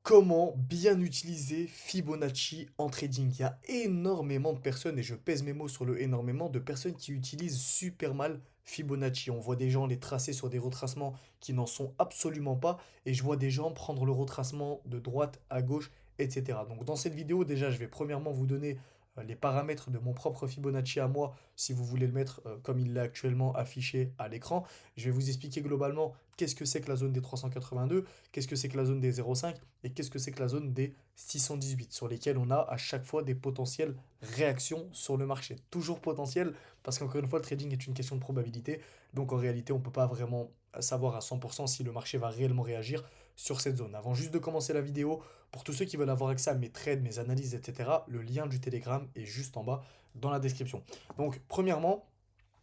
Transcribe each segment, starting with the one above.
Comment bien utiliser Fibonacci en trading? Il y a énormément de personnes, et je pèse mes mots sur le énormément, de personnes qui utilisent super mal Fibonacci. On voit des gens les tracer sur des retracements qui n'en sont absolument pas, et je vois des gens prendre le retracement de droite à gauche, etc. Donc dans cette vidéo, déjà, je vais premièrement vous donner les paramètres de mon propre Fibonacci à moi, si vous voulez le mettre comme il l'est actuellement affiché à l'écran. Je vais vous expliquer globalement qu'est-ce que c'est que la zone des 382, qu'est-ce que c'est que la zone des 0,5 et qu'est-ce que c'est que la zone des 618 sur lesquelles on a à chaque fois des potentielles réactions sur le marché. Toujours potentiel parce qu'encore une fois, le trading est une question de probabilité. Donc en réalité, on ne peut pas vraiment savoir à 100% si le marché va réellement réagir sur cette zone. Avant juste de commencer la vidéo, pour tous ceux qui veulent avoir accès à mes trades, mes analyses, etc., le lien du Telegram est juste en bas dans la description. Donc premièrement,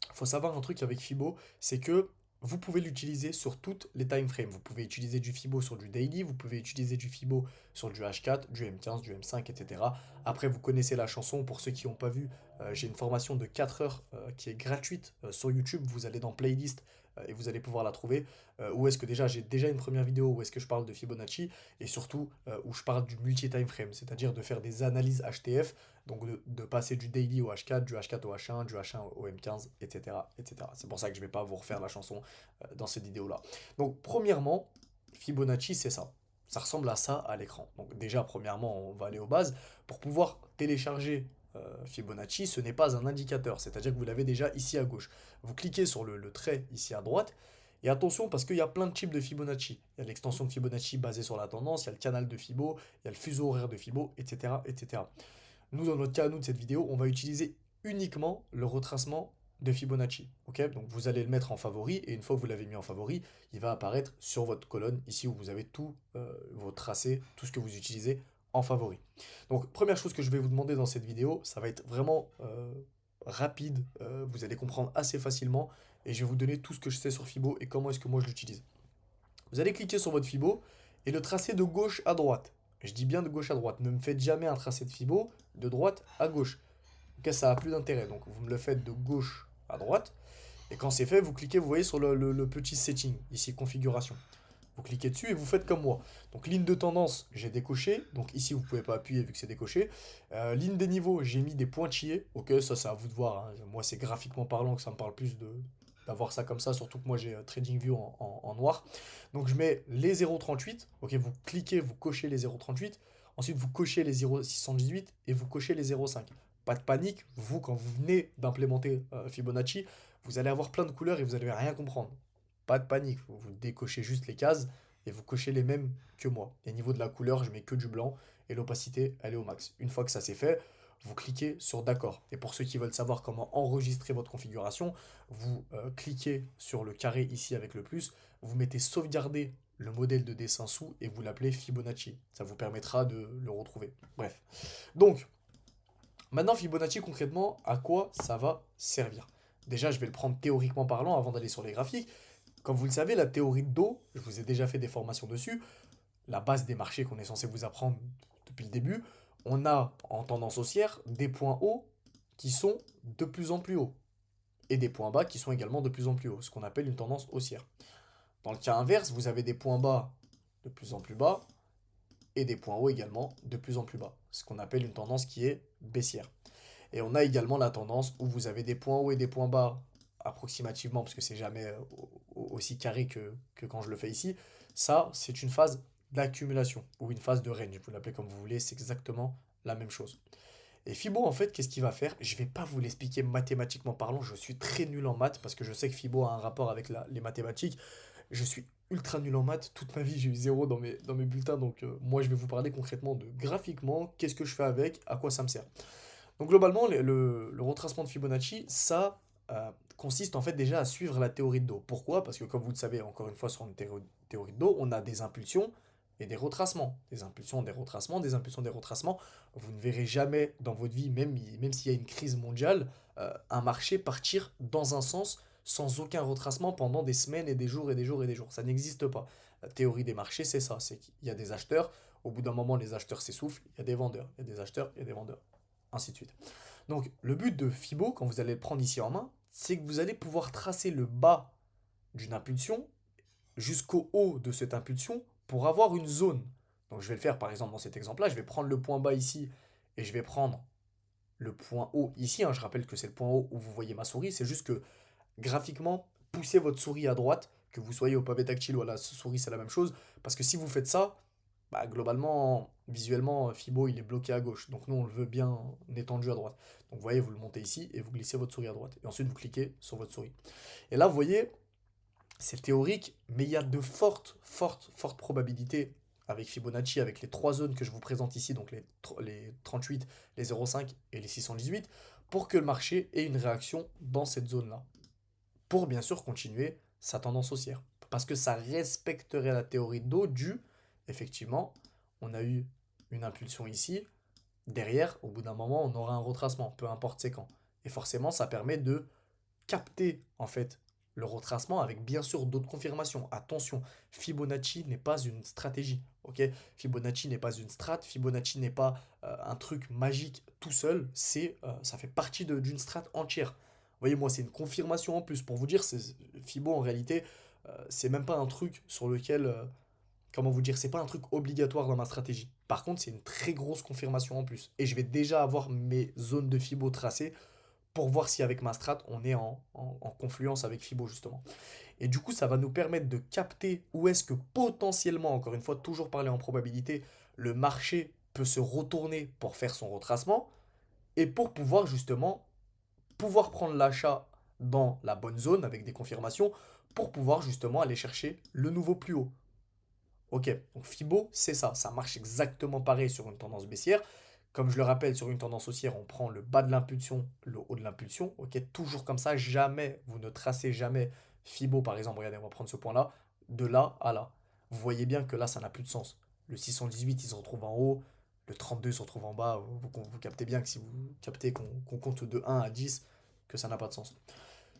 il faut savoir un truc avec Fibo, c'est que vous pouvez l'utiliser sur toutes les time frames. Vous pouvez utiliser du Fibo sur du daily, vous pouvez utiliser du Fibo sur du H4, du M15, du M5, etc. Après, vous connaissez la chanson. Pour ceux qui n'ont pas vu, j'ai une formation de 4 heures qui est gratuite sur YouTube. Vous allez dans playlist et vous allez pouvoir la trouver. Où est-ce que déjà, j'ai déjà une première vidéo où est-ce que je parle de Fibonacci et surtout où je parle du multi-time frame, c'est-à-dire de faire des analyses HTF, donc de passer du daily au H4, du H4 au H1, du H1 au M15, etc. etc. C'est pour ça que je ne vais pas vous refaire la chanson dans cette vidéo-là. Donc premièrement, Fibonacci, c'est ça. Ça ressemble à ça à l'écran. Donc déjà, premièrement, on va aller aux bases. Pour pouvoir télécharger Fibonacci, ce n'est pas un indicateur, c'est-à-dire que vous l'avez déjà ici à gauche. Vous cliquez sur le trait ici à droite, et attention parce qu'il y a plein de types de Fibonacci. Il y a l'extension de Fibonacci basée sur la tendance, il y a le canal de Fibo, il y a le fuseau horaire de Fibo, etc. etc. Nous, dans notre cas, nous, de cette vidéo, on va utiliser uniquement le retracement de Fibonacci. Ok, donc vous allez le mettre en favori, et une fois que vous l'avez mis en favori, il va apparaître sur votre colonne, ici où vous avez tout vos tracés, tout ce que vous utilisez en favori. Donc, première chose que je vais vous demander dans cette vidéo, ça va être vraiment rapide, vous allez comprendre assez facilement, et je vais vous donner tout ce que je sais sur Fibo et comment est-ce que moi je l'utilise. Vous allez cliquer sur votre Fibo et le tracer de gauche à droite. Je dis bien de gauche à droite. Ne me faites jamais un tracé de Fibo de droite à gauche. Ok, ça n'a plus d'intérêt. Donc vous me le faites de gauche à droite. Et quand c'est fait, vous cliquez, vous voyez sur le petit setting, ici configuration. Vous cliquez dessus et vous faites comme moi. Donc ligne de tendance, j'ai décoché. Donc ici, vous ne pouvez pas appuyer vu que c'est décoché. Ligne des niveaux, j'ai mis des pointillés. Ok, ça c'est à vous de voir, hein. Moi, c'est graphiquement parlant que ça me parle plus d'avoir ça comme ça. Surtout que moi, j'ai TradingView en noir. Donc je mets les 0,38. Ok, vous cliquez, vous cochez les 0,38. Ensuite, vous cochez les 0,618 et vous cochez les 0,5. Pas de panique, vous, quand vous venez d'implémenter Fibonacci, vous allez avoir plein de couleurs et vous allez rien comprendre. Pas de panique, vous décochez juste les cases et vous cochez les mêmes que moi. Et au niveau de la couleur, je mets que du blanc et l'opacité, elle est au max. Une fois que ça c'est fait, vous cliquez sur d'accord. Et pour ceux qui veulent savoir comment enregistrer votre configuration, vous cliquez sur le carré ici avec le plus, vous mettez sauvegarder le modèle de dessin sous et vous l'appelez Fibonacci. Ça vous permettra de le retrouver. Bref. Donc, maintenant Fibonacci concrètement, à quoi ça va servir? Déjà, je vais le prendre théoriquement parlant avant d'aller sur les graphiques. Comme vous le savez, la théorie de dos, je vous ai déjà fait des formations dessus, la base des marchés qu'on est censé vous apprendre depuis le début, on a en tendance haussière des points hauts qui sont de plus en plus hauts et des points bas qui sont également de plus en plus hauts, ce qu'on appelle une tendance haussière. Dans le cas inverse, vous avez des points bas de plus en plus bas et des points hauts également de plus en plus bas, ce qu'on appelle une tendance qui est baissière. Et on a également la tendance où vous avez des points hauts et des points bas, approximativement, parce que c'est jamais aussi carré que quand je le fais ici. Ça, c'est une phase d'accumulation ou une phase de range. Vous l'appelez comme vous voulez, c'est exactement la même chose. Et Fibo, en fait, qu'est-ce qu'il va faire? Je ne vais pas vous l'expliquer mathématiquement parlant, je suis très nul en maths parce que je sais que Fibo a un rapport avec les mathématiques. Je suis ultra nul en maths, toute ma vie j'ai eu zéro dans mes bulletins, donc moi je vais vous parler concrètement de graphiquement, qu'est-ce que je fais avec, à quoi ça me sert. Donc globalement, le retracement de Fibonacci, ça consiste en fait déjà à suivre la théorie de dos. Pourquoi? Parce que comme vous le savez, encore une fois, sur une théorie de dos, on a des impulsions et des retracements. Des impulsions, des retracements, des impulsions, des retracements. Vous ne verrez jamais dans votre vie, même s'il y a une crise mondiale, un marché partir dans un sens sans aucun retracement pendant des semaines et des jours et des jours et des jours. Ça n'existe pas. La théorie des marchés, c'est ça. C'est qu'il y a des acheteurs. Au bout d'un moment, les acheteurs s'essoufflent. Il y a des vendeurs. Il y a des acheteurs, il y a des vendeurs ainsi de suite. Donc le but de Fibo, quand vous allez le prendre ici en main, c'est que vous allez pouvoir tracer le bas d'une impulsion jusqu'au haut de cette impulsion pour avoir une zone. Donc je vais le faire par exemple dans cet exemple-là, je vais prendre le point bas ici et je vais prendre le point haut ici, hein. Je rappelle que c'est le point haut où vous voyez ma souris, c'est juste que graphiquement, poussez votre souris à droite, que vous soyez au pavé tactile ou à la souris, c'est la même chose, parce que si vous faites ça, bah, globalement, visuellement, Fibo, il est bloqué à gauche. Donc nous, on le veut bien étendu à droite. Donc vous voyez, vous le montez ici et vous glissez votre souris à droite. Et ensuite, vous cliquez sur votre souris. Et là, vous voyez, c'est théorique, mais il y a de fortes probabilités avec Fibonacci, avec les trois zones que je vous présente ici, donc les 38, les 0,5 et les 618, pour que le marché ait une réaction dans cette zone-là. Pour bien sûr continuer sa tendance haussière. Parce que ça respecterait la théorie d'eau du, effectivement, on a eu une impulsion ici, derrière, au bout d'un moment, on aura un retracement, peu importe c'est quand. Et forcément, ça permet de capter en fait le retracement avec bien sûr d'autres confirmations. Attention, Fibonacci n'est pas une stratégie, ok? Fibonacci n'est pas une strat, Fibonacci n'est pas un truc magique tout seul, ça fait partie d'une strat entière. Vous voyez, moi, c'est une confirmation en plus. Pour vous dire, Fibo en réalité, c'est même pas un truc sur lequel, comment vous dire, c'est pas un truc obligatoire dans ma stratégie. Par contre, c'est une très grosse confirmation en plus. Et je vais déjà avoir mes zones de Fibo tracées pour voir si avec ma strat, on est en confluence avec Fibo justement. Et du coup, ça va nous permettre de capter où est-ce que potentiellement, encore une fois, toujours parler en probabilité, le marché peut se retourner pour faire son retracement et pour pouvoir justement pouvoir prendre l'achat dans la bonne zone avec des confirmations pour pouvoir justement aller chercher le nouveau plus haut. Ok, donc Fibo, c'est ça. Ça marche exactement pareil sur une tendance baissière. Comme je le rappelle, sur une tendance haussière, on prend le bas de l'impulsion, le haut de l'impulsion. Ok, toujours comme ça. Jamais, vous ne tracez jamais Fibo, par exemple. Regardez, on va prendre ce point-là, de là à là. Vous voyez bien que là, ça n'a plus de sens. Le 618, il se retrouve en haut. Le 32 se retrouve en bas. Vous captez bien que si vous captez qu'on compte de 1 à 10, que ça n'a pas de sens.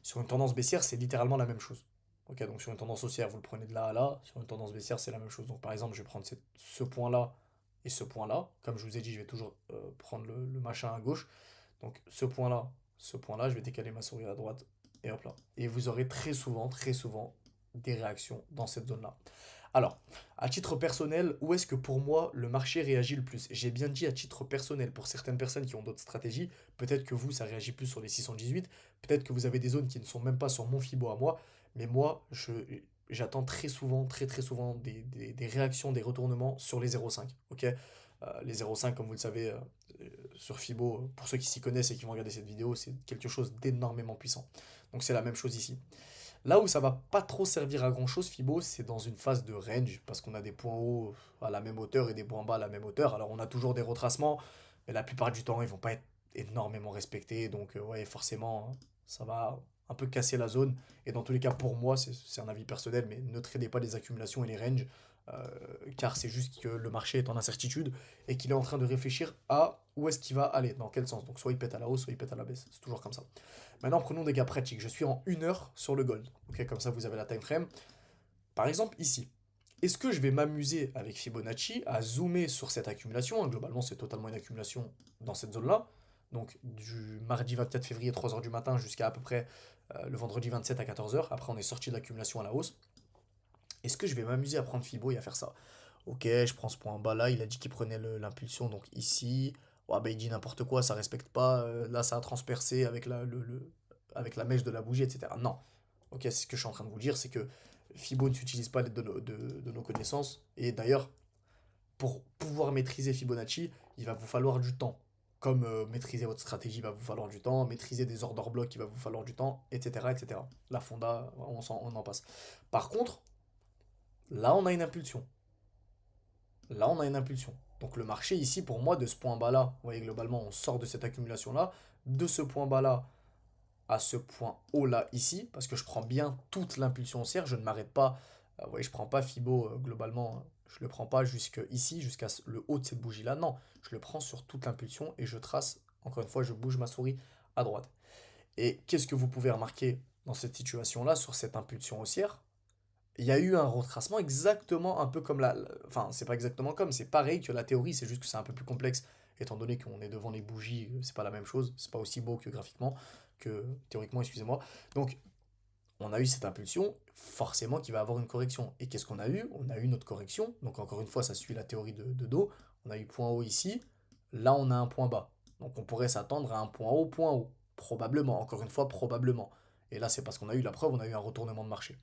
Sur une tendance baissière, c'est littéralement la même chose. Ok, donc sur une tendance haussière, vous le prenez de là à là. Sur une tendance baissière, c'est la même chose. Donc par exemple, je vais prendre ce point-là et ce point-là. Comme je vous ai dit, je vais toujours prendre le machin à gauche. Donc ce point-là, je vais décaler ma souris à droite et hop là. Et vous aurez très souvent, des réactions dans cette zone-là. Alors, à titre personnel, où est-ce que pour moi le marché réagit le plus? J'ai bien dit à titre personnel, pour certaines personnes qui ont d'autres stratégies, peut-être que vous, ça réagit plus sur les 618, peut-être que vous avez des zones qui ne sont même pas sur mon Fibo à moi, mais moi, j'attends très souvent des réactions, des retournements sur les 0,5, ok? Les 0,5, comme vous le savez, sur Fibo, pour ceux qui s'y connaissent et qui vont regarder cette vidéo, c'est quelque chose d'énormément puissant. Donc c'est la même chose ici. Là où ça va pas trop servir à grand chose, Fibo, c'est dans une phase de range, parce qu'on a des points hauts à la même hauteur et des points bas à la même hauteur. Alors on a toujours des retracements, mais la plupart du temps, ils vont pas être énormément respectés. Donc ouais, forcément, hein, ça va un peu casser la zone. Et dans tous les cas, pour moi, c'est un avis personnel, mais ne tradez pas les accumulations et les ranges, euh, car c'est juste que le marché est en incertitude et qu'il est en train de réfléchir à où est-ce qu'il va aller, dans quel sens. Donc soit il pète à la hausse, soit il pète à la baisse. C'est toujours comme ça. Maintenant, prenons des cas pratiques. Je suis en 1 heure sur le gold. Ok, comme ça, vous avez la time frame. Par exemple, ici. Est-ce que je vais m'amuser avec Fibonacci à zoomer sur cette accumulation? Globalement, c'est totalement une accumulation dans cette zone-là. Donc, du mardi 24 février, 3 heures du matin, jusqu'à à peu près le vendredi 27 à 14 heures. Après, on est sorti de l'accumulation à la hausse. Est-ce que je vais m'amuser à prendre Fibo et à faire ça? Ok, je prends ce point en bas là. Il a dit qu'il prenait l'impulsion, donc ici. Ouais, bah, il dit n'importe quoi, ça respecte pas. Là, ça a transpercé avec avec la mèche de la bougie, etc. Non. Ok, c'est ce que je suis en train de vous dire, c'est que Fibo ne s'utilise pas de nos connaissances. Et d'ailleurs, pour pouvoir maîtriser Fibonacci, il va vous falloir du temps. Comme maîtriser votre stratégie, il va vous falloir du temps, maîtriser des order blocks, il va vous falloir du temps, etc. etc. La fonda, on en passe. Par contre, là, on a une impulsion. Là, on a une impulsion. Donc le marché ici, pour moi, de ce point bas-là, vous voyez, globalement, on sort de cette accumulation-là, de ce point bas-là à ce point haut-là ici, parce que je prends bien toute l'impulsion haussière, je ne m'arrête pas, vous voyez, je prends pas Fibo, globalement, je le prends pas jusque ici, jusqu'à le haut de cette bougie-là, non, je le prends sur toute l'impulsion et je trace, encore une fois, je bouge ma souris à droite. Et qu'est-ce que vous pouvez remarquer dans cette situation-là, sur cette impulsion haussière? Il y a eu un retracement exactement un peu comme enfin, c'est pas exactement comme, c'est pareil que la théorie, c'est juste que c'est un peu plus complexe, étant donné qu'on est devant les bougies, c'est pas la même chose, c'est pas aussi beau que graphiquement, que théoriquement, excusez-moi. Donc, on a eu cette impulsion, forcément qu'il va y avoir une correction. Et qu'est-ce qu'on a eu? On a eu notre correction. Donc encore une fois, ça suit la théorie de dos. On a eu point haut ici. Là, on a un point bas. Donc on pourrait s'attendre à un point haut, point haut. Probablement, encore une fois, probablement. Et là, c'est parce qu'on a eu la preuve, on a eu un retournement de marché.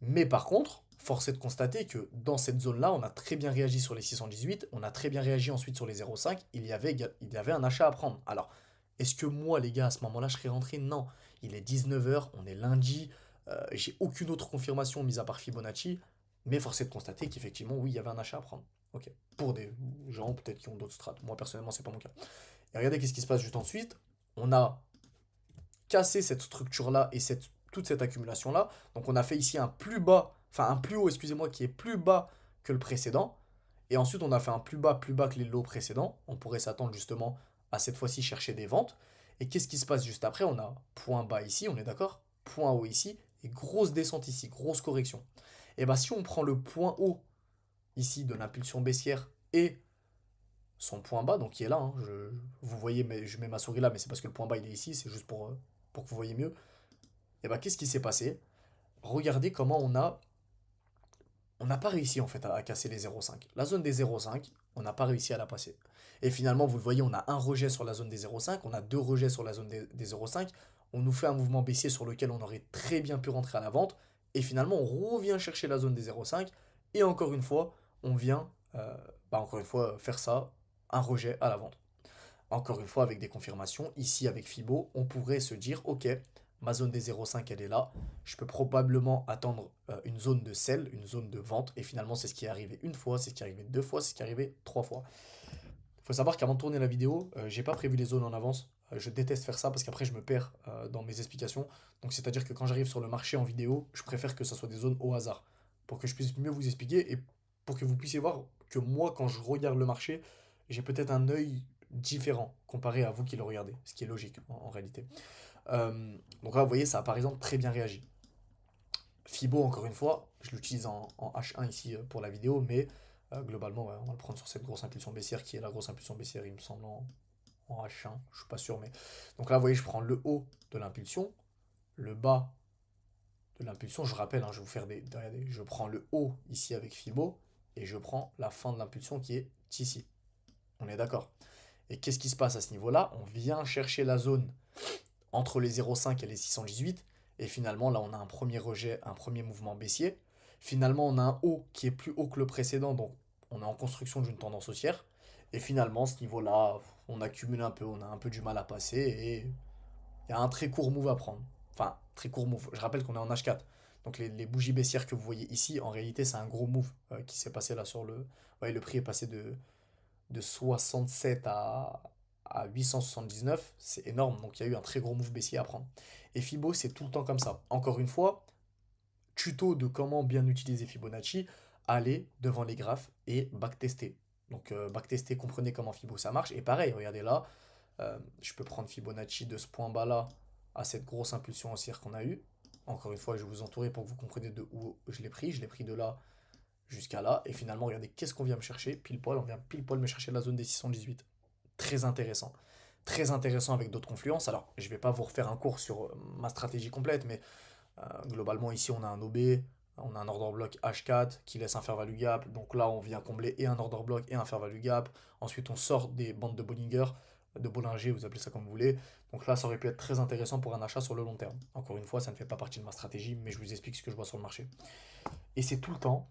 Mais par contre, force est de constater que dans cette zone-là, on a très bien réagi sur les 618, on a très bien réagi ensuite sur les 0,5, il y avait un achat à prendre. Alors, est-ce que moi, les gars, à ce moment-là, je serais rentré? Non. Il est 19 h, on est lundi, j'ai aucune autre confirmation mis à part Fibonacci, mais force est de constater qu'effectivement, oui, il y avait un achat à prendre. Ok. Pour des gens peut-être qui ont d'autres strates. Moi, personnellement, c'est pas mon cas. Et regardez qu'est-ce qui se passe juste ensuite. On a casser cette structure-là et toute cette accumulation-là. Donc on a fait ici un plus bas, enfin un plus haut, excusez-moi, qui est plus bas que le précédent. Et ensuite on a fait un plus bas que les lots précédents. On pourrait s'attendre justement à cette fois-ci chercher des ventes. Et qu'est-ce qui se passe juste après? On a point bas ici, on est d'accord? Point haut ici, et grosse descente ici, grosse correction. Et bien si on prend le point haut ici de l'impulsion baissière et son point bas, donc qui est là, hein, vous voyez, mais je mets ma souris là, mais c'est parce que le point bas il est ici, c'est juste pour que vous voyez mieux. Et bah qu'est-ce qui s'est passé? Regardez comment on n'a pas réussi en fait à casser les 0,5. La zone des 0,5, on n'a pas réussi à la passer. Et finalement, vous le voyez, on a un rejet sur la zone des 0,5, on a deux rejets sur la zone des 0,5. On nous fait un mouvement baissier sur lequel on aurait très bien pu rentrer à la vente. Et finalement, on revient chercher la zone des 0,5. Et encore une fois, on vient, encore une fois, faire ça, un rejet à la vente. Encore une fois, avec des confirmations, ici avec Fibo, on pourrait se dire, ok, ma zone des 0,5 elle est là, je peux probablement attendre une zone de sell, une zone de vente, et finalement c'est ce qui est arrivé une fois, c'est ce qui est arrivé deux fois, c'est ce qui est arrivé trois fois. Il faut savoir qu'avant de tourner la vidéo, j'ai pas prévu les zones en avance. Je déteste faire ça parce qu'après je me perds dans mes explications. Donc c'est-à-dire que quand j'arrive sur le marché en vidéo, je préfère que ce soit des zones au hasard pour que je puisse mieux vous expliquer et pour que vous puissiez voir que moi quand je regarde le marché, j'ai peut-être un œil différent comparé à vous qui le regardez, ce qui est logique en réalité. Donc là vous voyez ça a par exemple très bien réagi. Fibo encore une fois, je l'utilise en H1 ici pour la vidéo, mais globalement ouais, on va le prendre sur cette grosse impulsion baissière qui est la grosse impulsion baissière il me semble en H1, je suis pas sûr, mais. Donc là, vous voyez, je prends le haut de l'impulsion, le bas de l'impulsion. Je rappelle, hein, je vais vous faire regardez, je prends le haut ici avec Fibo et je prends la fin de l'impulsion qui est ici. On est d'accord. Et qu'est-ce qui se passe à ce niveau-là? On vient chercher la zone entre les 0,5 et les 618. Et finalement, là, on a un premier rejet, un premier mouvement baissier. Finalement, on a un haut qui est plus haut que le précédent, donc on est en construction d'une tendance haussière. Et finalement, ce niveau-là, on accumule un peu, on a un peu du mal à passer et il y a un très court move à prendre. Enfin, très court move. Je rappelle qu'on est en H4. Donc les bougies baissières que vous voyez ici, en réalité, c'est un gros move qui s'est passé là sur le. Vous voyez, le prix est passé de 67 à 879. C'est énorme. Donc il y a eu un très gros move baissier à prendre. Et Fibo, c'est tout le temps comme ça. Encore une fois, tuto de comment bien utiliser Fibonacci, aller devant les graphes et backtester. Donc backtester, comprenez comment Fibo ça marche. Et pareil, regardez là, je peux prendre Fibonacci de ce point bas là à cette grosse impulsion haussière qu'on a eue. Encore une fois, je vais vous entourer pour que vous compreniez de où je l'ai pris. Je l'ai pris de là jusqu'à là. Et finalement, regardez, qu'est-ce qu'on vient me chercher? Pile poil, on vient pile poil me chercher la zone des 618. Très intéressant. Très intéressant avec d'autres confluences. Alors, je ne vais pas vous refaire un cours sur ma stratégie complète, mais globalement, ici, on a un OB, on a un order block H4 qui laisse un fair value gap. Donc là, on vient combler et un order block et un fair value gap. Ensuite, on sort des bandes de Bollinger, de Bollinger, vous appelez ça comme vous voulez. Donc là, ça aurait pu être très intéressant pour un achat sur le long terme. Encore une fois, ça ne fait pas partie de ma stratégie, mais je vous explique ce que je vois sur le marché. Et c'est tout le temps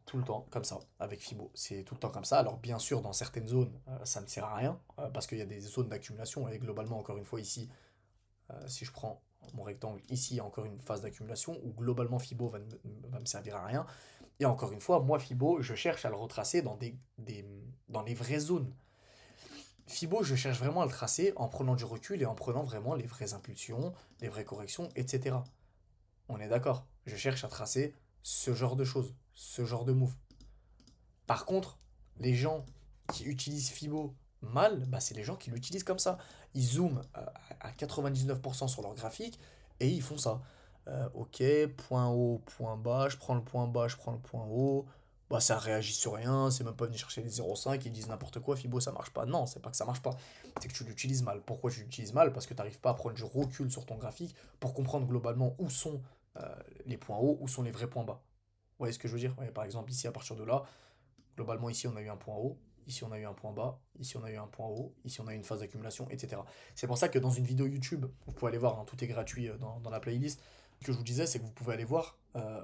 comme ça avec Fibo. C'est tout le temps comme ça. Alors bien sûr, dans certaines zones, ça ne sert à rien parce qu'il y a des zones d'accumulation. Et globalement, encore une fois, ici, si je prends mon rectangle, ici, il y a encore une phase d'accumulation où globalement Fibo va me servir à rien. Et encore une fois, moi, Fibo, je cherche à le retracer dans les vraies zones. Fibo, je cherche vraiment à le tracer en prenant du recul et en prenant vraiment les vraies impulsions, les vraies corrections, etc. On est d'accord. Je cherche à tracer ce genre de choses, ce genre de move. Par contre, les gens qui utilisent Fibo mal, bah, c'est les gens qui l'utilisent comme ça. Ils zooment à 99% sur leur graphique et ils font ça. Ok, point haut, point bas, je prends le point bas, je prends le point haut. Bah, ça réagit sur rien, c'est même pas venu chercher les 0,5, ils disent n'importe quoi, Fibo ça marche pas. Non, c'est pas que ça marche pas, c'est que tu l'utilises mal. Pourquoi tu l'utilises mal? Parce que tu n'arrives pas à prendre du recul sur ton graphique pour comprendre globalement où sont les points hauts, où sont les vrais points bas. Vous voyez ce que je veux dire? Ouais, par exemple, ici, à partir de là, globalement, ici, on a eu un point haut, ici, on a eu un point bas, ici, on a eu un point haut, ici, on a eu une phase d'accumulation, etc. C'est pour ça que dans une vidéo YouTube, vous pouvez aller voir, hein, tout est gratuit dans la playlist. Ce que je vous disais, c'est que vous pouvez aller voir,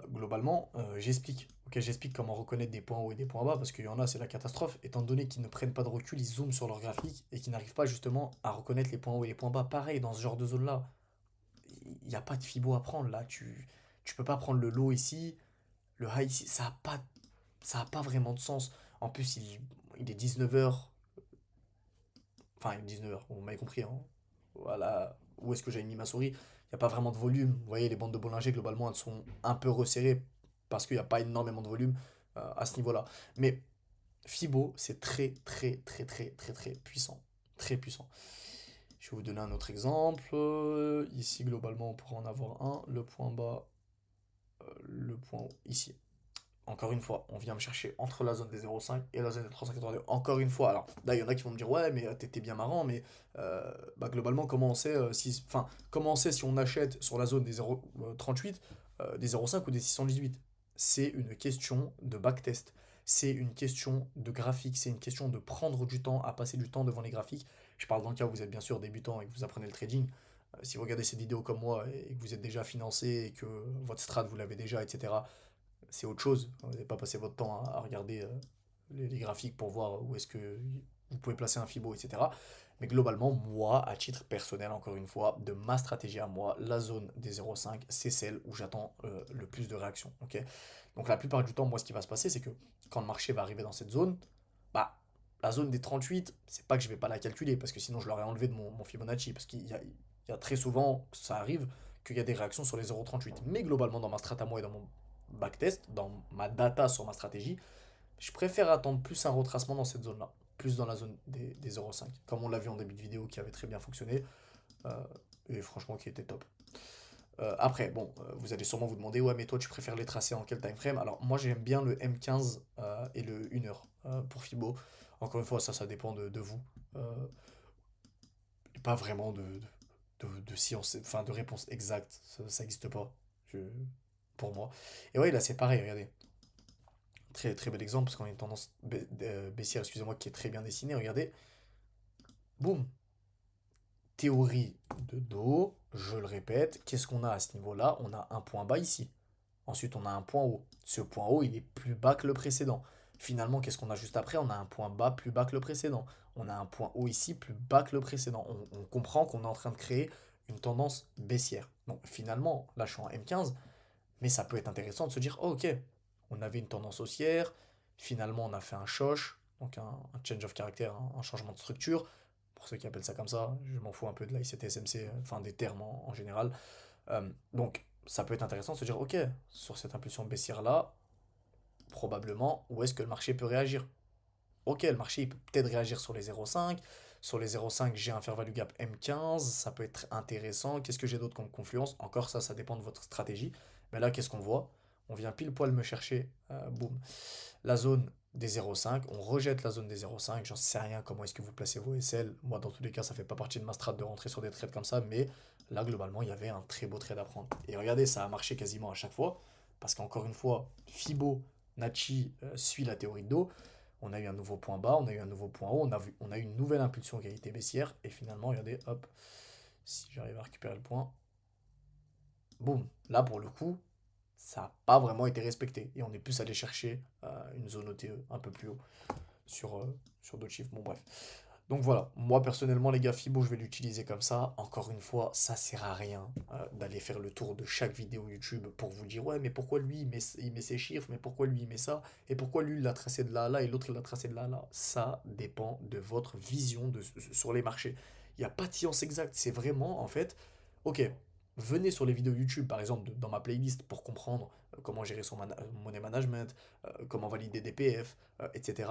globalement, j'explique. Ok, j'explique comment reconnaître des points hauts et des points bas, parce qu'il y en a, c'est la catastrophe. Étant donné qu'ils ne prennent pas de recul, ils zooment sur leur graphique et qu'ils n'arrivent pas justement à reconnaître les points hauts et les points bas. Pareil, dans ce genre de zone-là, il n'y a pas de fibo à prendre là. Tu peux pas prendre le low ici, le high ici. Ça a pas vraiment de sens. En plus, il est 19 heures. Enfin, il est 19 heures, vous m'avez compris. Hein. Voilà. Où est-ce que j'ai mis ma souris? Il n'y a pas vraiment de volume. Vous voyez, les bandes de Bollinger, globalement, elles sont un peu resserrées parce qu'il n'y a pas énormément de volume à ce niveau-là. Mais Fibo, c'est très, très, très, très, très, très puissant. Très puissant. Je vais vous donner un autre exemple. Ici, globalement, on pourra en avoir un. Le point bas, le point haut, ici. Encore une fois, on vient me chercher entre la zone des 0,5 et la zone des 382. Encore une fois, alors là, il y en a qui vont me dire, ouais, mais t'étais bien marrant, mais bah, globalement, comment on sait si, enfin, comment on sait si on achète sur la zone des 0,38, des 0,5 ou des 618? C'est une question de backtest. C'est une question de graphique. C'est une question de prendre du temps, à passer du temps devant les graphiques. Je parle dans le cas où vous êtes bien sûr débutant et que vous apprenez le trading. Si vous regardez cette vidéo comme moi et que vous êtes déjà financé et que votre strat vous l'avez déjà, etc., c'est autre chose. Vous n'avez pas passé votre temps à regarder les graphiques pour voir où est-ce que vous pouvez placer un Fibo, etc. Mais globalement, moi, à titre personnel, encore une fois, de ma stratégie à moi, la zone des 0,5, c'est celle où j'attends le plus de réactions. Ok. Donc la plupart du temps, moi, ce qui va se passer, c'est que quand le marché va arriver dans cette zone, bah, la zone des 38, c'est pas que je vais pas la calculer, parce que sinon je l'aurais enlevé de mon Fibonacci, parce qu'il y a très souvent, ça arrive, qu'il y a des réactions sur les 0,38. Mais globalement, dans ma strat à moi et dans mon backtest, dans ma data sur ma stratégie, je préfère attendre plus un retracement dans cette zone-là, plus dans la zone des 0,5, comme on l'a vu en début de vidéo qui avait très bien fonctionné, euh, et franchement qui était top. Après, bon, vous allez sûrement vous demander, ouais, mais toi tu préfères les tracer en quel time frame? Alors moi j'aime bien le M15 et le 1 heure pour Fibo. Encore une fois, ça dépend de vous. Euh, Pas vraiment de science, enfin de réponse exacte, ça n'existe pas, je- pour moi. Et ouais, là c'est pareil, regardez. Très, très bel exemple, parce qu'on a une tendance baissière, excusez-moi, qui est très bien dessinée. Regardez, boum, théorie de dos, je le répète, qu'est-ce qu'on a à ce niveau-là? On a un point bas ici. Ensuite, on a un point haut. Ce point haut, il est plus bas que le précédent. Finalement, qu'est-ce qu'on a juste après? On a un point bas plus bas que le précédent. On a un point haut ici plus bas que le précédent. On comprend qu'on est en train de créer une tendance baissière. Donc finalement, là je suis en M15, mais ça peut être intéressant de se dire, oh, ok, on avait une tendance haussière, finalement on a fait un choche, donc un change of character, un changement de structure, pour ceux qui appellent ça comme ça, je m'en fous un peu de l'ICT-SMC, enfin des termes en général. Donc ça peut être intéressant de se dire, ok, sur cette impulsion baissière-là, probablement, où est-ce que le marché peut réagir? Ok, le marché il peut peut-être réagir sur les 0,5. Sur les 0,5, j'ai un fair value gap M15. Ça peut être intéressant. Qu'est-ce que j'ai d'autre comme confluence? Encore ça, ça dépend de votre stratégie. Mais là, qu'est-ce qu'on voit? On vient pile poil me chercher, boum, la zone des 0,5. On rejette la zone des 0,5. J'en sais rien comment est-ce que vous placez vos SL. Moi, dans tous les cas, ça fait pas partie de ma strat de rentrer sur des trades comme ça. Mais là, globalement, il y avait un très beau trade à prendre. Et regardez, ça a marché quasiment à chaque fois. Parce qu'encore une fois, Fibonacci suit la théorie de dos. On a eu un nouveau point bas, on a eu un nouveau point haut, on a eu une nouvelle impulsion qualité baissière, et finalement, regardez, hop, si j'arrive à récupérer le point, boum, là pour le coup, ça n'a pas vraiment été respecté, et on est plus allé chercher une zone OTE un peu plus haut sur d'autres chiffres, bon bref. Donc voilà, moi personnellement les gars, Fibo je vais l'utiliser comme ça. Encore une fois, ça sert à rien d'aller faire le tour de chaque vidéo YouTube pour vous dire ouais mais pourquoi lui il met ses chiffres, mais pourquoi lui il met ça, et pourquoi lui il l'a tracé de là à là et l'autre il l'a tracé de là à là. Ça dépend de votre vision sur les marchés. Il n'y a pas de science exacte, c'est vraiment en fait, ok, venez sur les vidéos YouTube par exemple dans ma playlist pour comprendre comment gérer son money management, comment valider des PF, etc.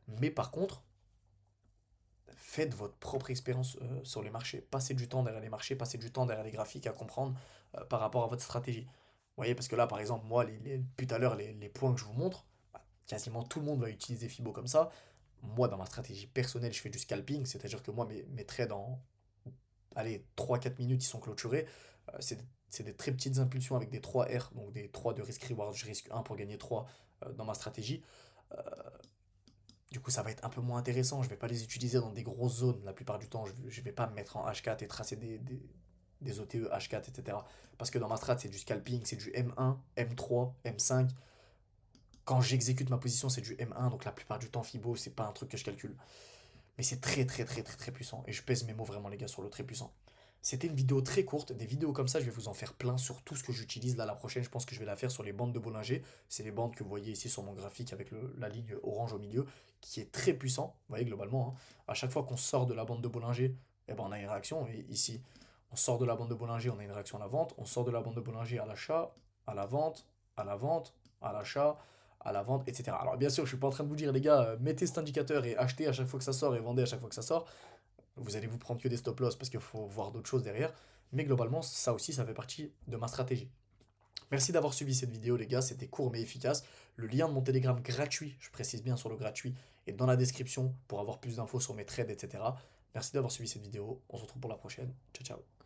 Mais par contre, faites votre propre expérience sur les marchés. Passez du temps derrière les marchés, passez du temps derrière les graphiques à comprendre par rapport à votre stratégie. Vous voyez, parce que là, par exemple, moi, depuis tout à l'heure, les points que je vous montre, bah, quasiment tout le monde va utiliser Fibo comme ça. Moi, dans ma stratégie personnelle, je fais du scalping, c'est-à-dire que moi, mes trades en allez, 3 4 minutes, ils sont clôturés. C'est des très petites impulsions avec des 3 R, donc des 3 de risk reward. Je risque un pour gagner 3 dans ma stratégie. Euh, du coup, ça va être un peu moins intéressant. Je vais pas les utiliser dans des grosses zones la plupart du temps. Je vais pas me mettre en H4 et tracer des OTE H4, etc. Parce que dans ma strat, c'est du scalping, c'est du M1, M3, M5. Quand j'exécute ma position, c'est du M1, donc la plupart du temps, Fibo, c'est pas un truc que je calcule. Mais c'est très très très très très puissant. Et je pèse mes mots vraiment les gars sur le très puissant. C'était une vidéo très courte. Des vidéos comme ça, je vais vous en faire plein sur tout ce que j'utilise. Là, la prochaine, je pense que je vais la faire sur les bandes de Bollinger. C'est les bandes que vous voyez ici sur mon graphique avec la ligne orange au milieu, qui est très puissant. Vous voyez globalement, hein. À chaque fois qu'on sort de la bande de Bollinger, eh ben, on a une réaction. Et ici, on sort de la bande de Bollinger, on a une réaction à la vente. On sort de la bande de Bollinger à l'achat, à la vente, à la vente, à l'achat, à la vente, etc. Alors bien sûr, je suis pas en train de vous dire, les gars, mettez cet indicateur et achetez à chaque fois que ça sort et vendez à chaque fois que ça sort. Vous allez vous prendre que des stop loss parce qu'il faut voir d'autres choses derrière. Mais globalement, ça aussi, ça fait partie de ma stratégie. Merci d'avoir suivi cette vidéo, les gars. C'était court mais efficace. Le lien de mon Telegram gratuit, je précise bien sur le gratuit, est dans la description pour avoir plus d'infos sur mes trades, etc. Merci d'avoir suivi cette vidéo. On se retrouve pour la prochaine. Ciao, ciao.